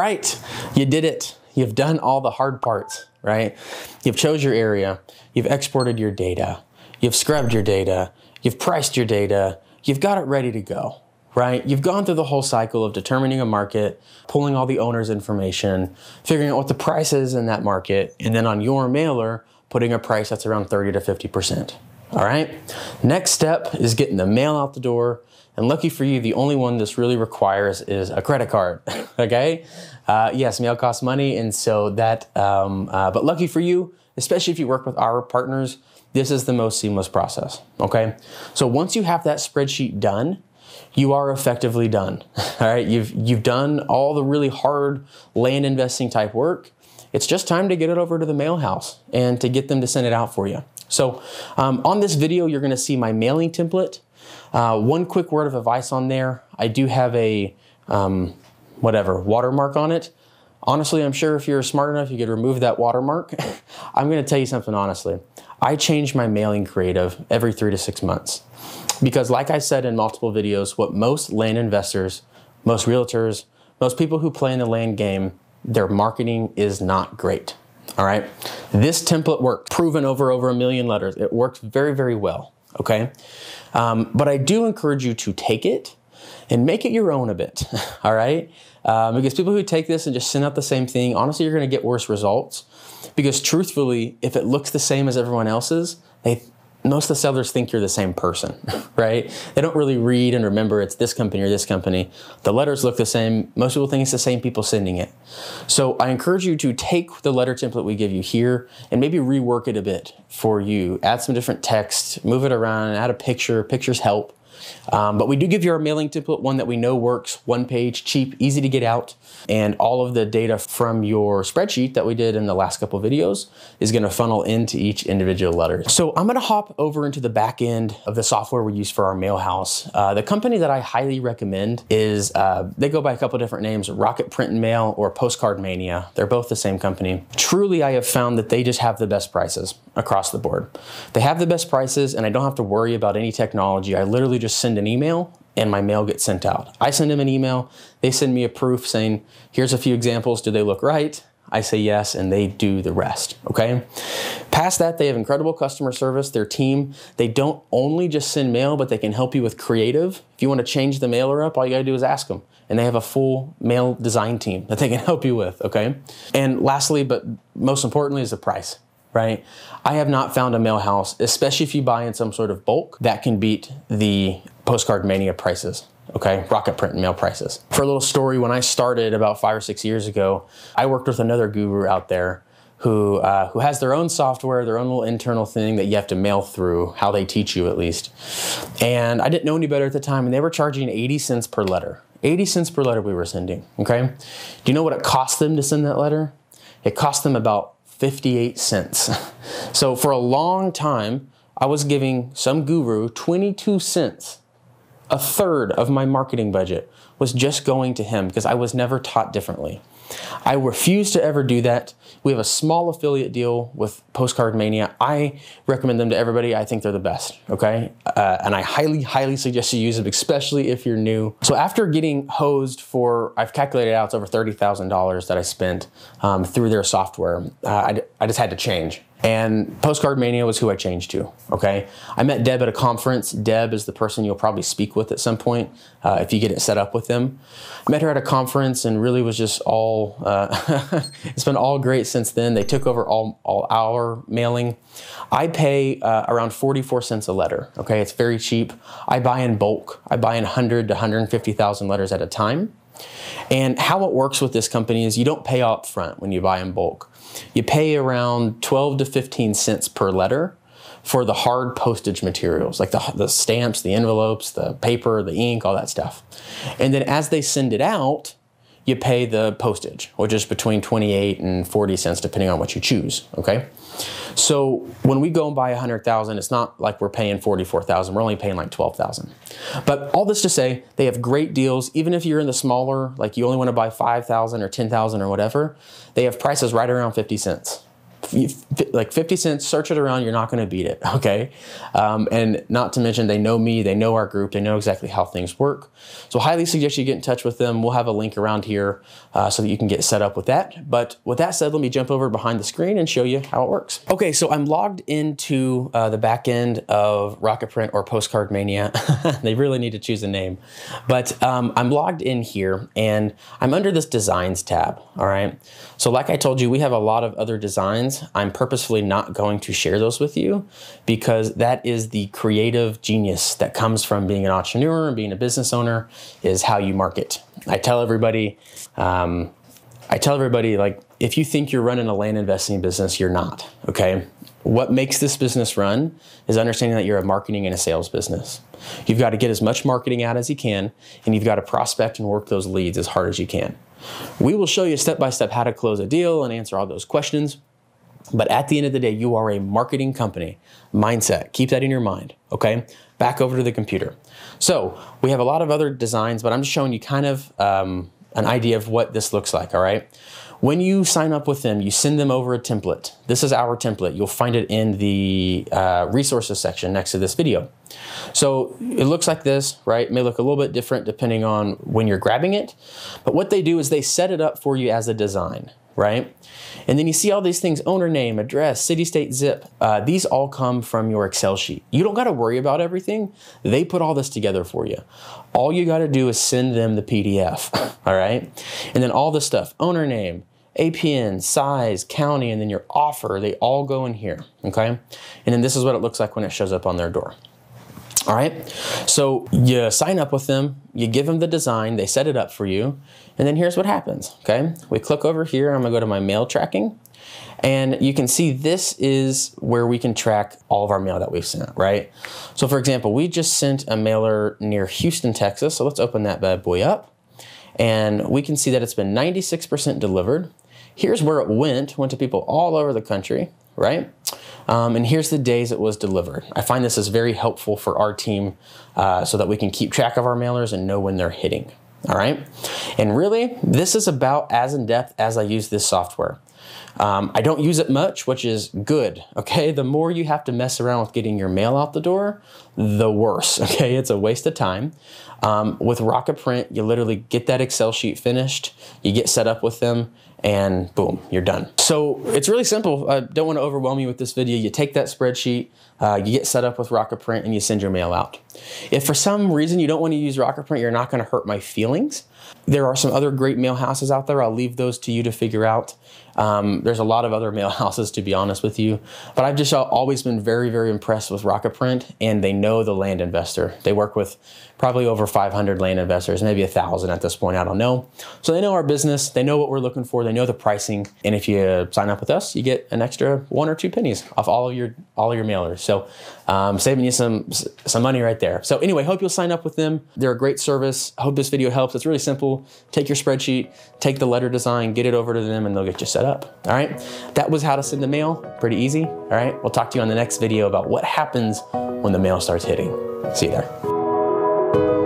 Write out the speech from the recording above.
right, you did it. You've done all the hard parts, right? You've chose your area, you've exported your data, you've scrubbed your data, you've priced your data, you've got it ready to go, right? You've gone through the whole cycle of determining a market, pulling all the owner's information, figuring out what the price is in that market, and then on your mailer, putting a price that's around 30 to 50%. All right. Next step is getting the mail out the door. And lucky for you, the only one this really requires is a credit card. Okay. Yes, mail costs money. And so that, but lucky for you, especially if you work with our partners, this is the most seamless process. Okay. So once you have that spreadsheet done, you are effectively done. All right. You've done all the really hard land investing type work. It's just time to get it over to the mail house and to get them to send it out for you. So on this video, you're going to see my mailing template. One quick word of advice on there. I do have a watermark on it. Honestly, I'm sure if you're smart enough, you could remove that watermark. I'm going to tell you something honestly. I change my mailing creative every 3 to 6 months because like I said in multiple videos, what most land investors, most realtors, most people who play in the land game, their marketing is not great. All right. This template works, proven over 1 million letters. It works very, very well. Okay. But I do encourage you to take it and make it your own a bit. All right. Because people who take this and just send out the same thing, honestly, you're going to get worse results because truthfully, if it looks the same as everyone else's, most of the sellers think you're the same person, right? They don't really read and remember it's this company or this company. The letters look the same. Most people think it's the same people sending it. So I encourage you to take the letter template we give you here and maybe rework it a bit for you. Add some different text, move it around, add a picture. Pictures help. But we do give you our mailing template, one that we know works, one page, cheap, easy to get out. And all of the data from your spreadsheet that we did in the last couple of videos is going to funnel into each individual letter. So I'm going to hop over into the back end of the software we use for our mail house. The company that I highly recommend is, they go by a couple of different names, Rocket Print&Mail or Postcard Mania. They're both the same company. Truly, I have found that they just have the best prices across the board. They have the best prices and I don't have to worry about any technology. I literally just send an email and my mail gets sent out. I send them an email, they send me a proof saying, here's a few examples, do they look right? I say yes, and they do the rest, okay? Past that, they have incredible customer service. Their team, they don't only just send mail, but they can help you with creative. If you want to change the mailer up, all you gotta do is ask them. And they have a full mail design team that they can help you with, okay? And lastly, but most importantly, is the price. Right? I have not found a mail house, especially if you buy in some sort of bulk, that can beat the Postcard Mania prices, okay? Rocket Print&Mail prices. For a little story, when I started about 5 or 6 years ago, I worked with another guru out there who has their own software, their own little internal thing that you have to mail through, how they teach you at least. And I didn't know any better at the time, and they were charging 80 cents per letter. 80 cents per letter we were sending, okay? Do you know what it cost them to send that letter? It cost them about 58 cents. So for a long time, I was giving some guru 22 cents. A third of my marketing budget was just going to him because I was never taught differently. I refuse to ever do that. We have a small affiliate deal with Postcard Mania. I recommend them to everybody. I think they're the best, okay? And I highly, highly suggest you use them, especially if you're new. So after getting hosed for, I've calculated out it's over $30,000 that I spent through their software, I just had to change. And Postcard Mania was who I changed to, okay? I met Deb at a conference. Deb is the person you'll probably speak with at some point if you get it set up with them. Met her at a conference and really was just all, it's been all great since then. They took over all our mailing. I pay around 44 cents a letter, okay? It's very cheap. I buy in bulk. I buy in 100 to 150,000 letters at a time. And how it works with this company is you don't pay up front when you buy in bulk. You pay around 12 to 15 cents per letter for the hard postage materials, like the stamps, the envelopes, the paper, the ink, all that stuff. And then as they send it out, you pay the postage, which is between 28 and 40 cents, depending on what you choose, okay? So when we go and buy 100,000, it's not like we're paying 44,000, we're only paying like 12,000. But all this to say, they have great deals. Even if you're in the smaller, like you only want to buy 5,000 or 10,000 or whatever, they have prices right around 50 cents. like 50 cents, search it around, you're not gonna beat it, okay? And not to mention, they know me, they know our group, they know exactly how things work. So highly suggest you get in touch with them. We'll have a link around here so that you can get set up with that. But with that said, let me jump over behind the screen and show you how it works. Okay, so I'm logged into the back end of Rocket Print or Postcard Mania. They really need to choose a name. But I'm logged in here and I'm under this Designs tab, all right? So like I told you, we have a lot of other designs. I'm purposefully not going to share those with you because that is the creative genius that comes from being an entrepreneur and being a business owner, is how you market. I tell everybody, like, if you think you're running a land investing business, you're not, okay? What makes this business run is understanding that you're a marketing and a sales business. You've got to get as much marketing out as you can, and you've got to prospect and work those leads as hard as you can. We will show you step-by-step how to close a deal and answer all those questions. But at the end of the day, you are a marketing company. Mindset, keep that in your mind, okay? Back over to the computer. So we have a lot of other designs, but I'm just showing you kind of an idea of what this looks like, all right? When you sign up with them, you send them over a template. This is our template. You'll find it in the resources section next to this video. So it looks like this, right? It may look a little bit different depending on when you're grabbing it. But what they do is they set it up for you as a design, right? And then you see all these things: owner name, address, city, state, zip. These all come from your Excel sheet. You don't got to worry about everything. They put all this together for you. All you got to do is send them the PDF, all right? And then all this stuff: owner name, APN, size, county, and then your offer, they all go in here, okay? And then this is what it looks like when it shows up on their door. All right, so you sign up with them, you give them the design, they set it up for you, and then here's what happens, okay? We click over here, I'm gonna go to my mail tracking, and you can see this is where we can track all of our mail that we've sent, right? So for example, we just sent a mailer near Houston, Texas, so let's open that bad boy up, and we can see that it's been 96% delivered. Here's where it went to people all over the country, right? And here's the days it was delivered. I find this is very helpful for our team so that we can keep track of our mailers and know when they're hitting, all right? And really, this is about as in-depth as I use this software. I don't use it much, which is good, okay? The more you have to mess around with getting your mail out the door, the worse, okay? It's a waste of time. With Rocket Print, you literally get that Excel sheet finished, you get set up with them, and boom, you're done. So it's really simple. I don't want to overwhelm you with this video. You take that spreadsheet, you get set up with Rocket Print, and you send your mail out. If for some reason you don't want to use Rocket Print, you're not going to hurt my feelings. There are some other great mail houses out there. I'll leave those to you to figure out. There's a lot of other mail houses, to be honest with you, but I've just always been very, very impressed with Rocket Print, and they know the land investor. They work with probably over 500 land investors, maybe 1,000 at this point, I don't know. So they know our business, they know what we're looking for, they know the pricing, and if you sign up with us, you get an extra 1 or 2 pennies off all of your mailers. So saving you some money right there. So anyway, hope you'll sign up with them. They're a great service. I hope this video helps. It's really simple. Take your spreadsheet, take the letter design, get it over to them, and they'll get you set up. All right, that was how to send the mail. Pretty easy. All right, we'll talk to you on the next video about what happens when the mail starts hitting. See you there.